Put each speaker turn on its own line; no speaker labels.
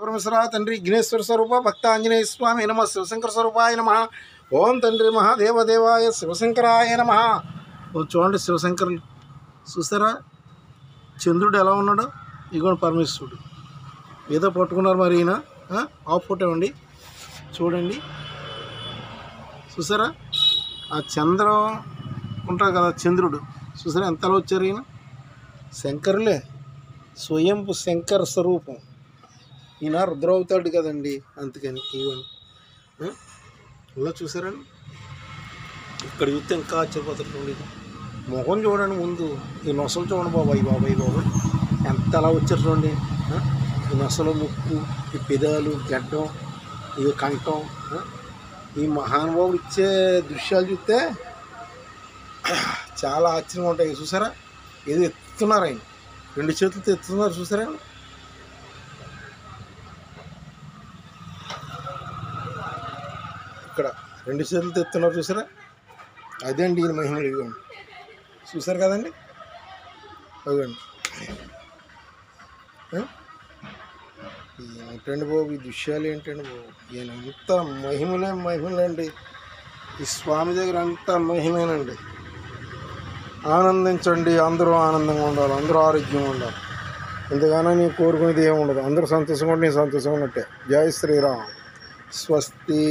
పరమేశ్వర తండ్రి విఘ్నేశ్వర స్వరూప భక్త ఆంజనేయ స్వామి నమ శివశంకర స్వరూపాయ నమ ఓం తండ్రి మహాదేవదేవాయ శివశంకరాయ నమ. చూడండి శివశంకరులు చూసారా చంద్రుడు ఎలా ఉన్నాడో, ఇగోండి పరమేశ్వరుడు ఏదో పట్టుకున్నారు మరి ఈయన ఆఫ్ ఫోటో అండి చూడండి. చూసారా ఆ చంద్రం ఉంటారు కదా చంద్రుడు, చూసారా ఎంతలో వచ్చారు ఈయన శంకరులే, స్వయంపు శంకర స్వరూపం ఈయన రుద్రవుతాడు కదండి, అందుకని ఇవ్వండి ఇలా చూసారండి. ఇక్కడ చూస్తే ఇంకా ఆశ్చర్యపోతాడు. ముఖం చూడండి, ముందు ఈ నొసలు చూడండి బాబాయ్ ఎంత అలా వచ్చారు చూడండి. ఈ నొసలు, ముక్కు, ఈ పెదాలు, గడ్డం, ఈ కంఠం, ఈ మహానుభావుడు ఇచ్చే దృశ్యాలు చూస్తే చాలా ఆశ్చర్యంగా ఉంటాయి. చూసారా ఏదో ఎత్తుతున్నారు ఆయన, 2 చేతులతో ఎత్తుతున్నారు చూసారా. ఇక్కడ 2 చేతులతో ఎత్తున్నారు చూసారా, అదే అండి ఈయన మహిమలు. ఇవ్వండి చూసారు కదండి, ఇవ్వండి ఏంటండి బాబు ఈ దృశ్యాలు ఏంటండి బాబు, ఈయన అంత మహిమలేండి. ఈ స్వామి దగ్గర అంత మహిమేనండి. ఆనందించండి, అందరూ ఆనందంగా ఉండాలి, అందరూ ఆరోగ్యంగా ఉండాలి. ఎంతగానో నీ కోరుకునేది ఏమి ఉండదు, అందరూ సంతోషంగా ఉంటే నీ సంతోషంగా ఉన్నట్టే. జై శ్రీరామ్, స్వస్తి.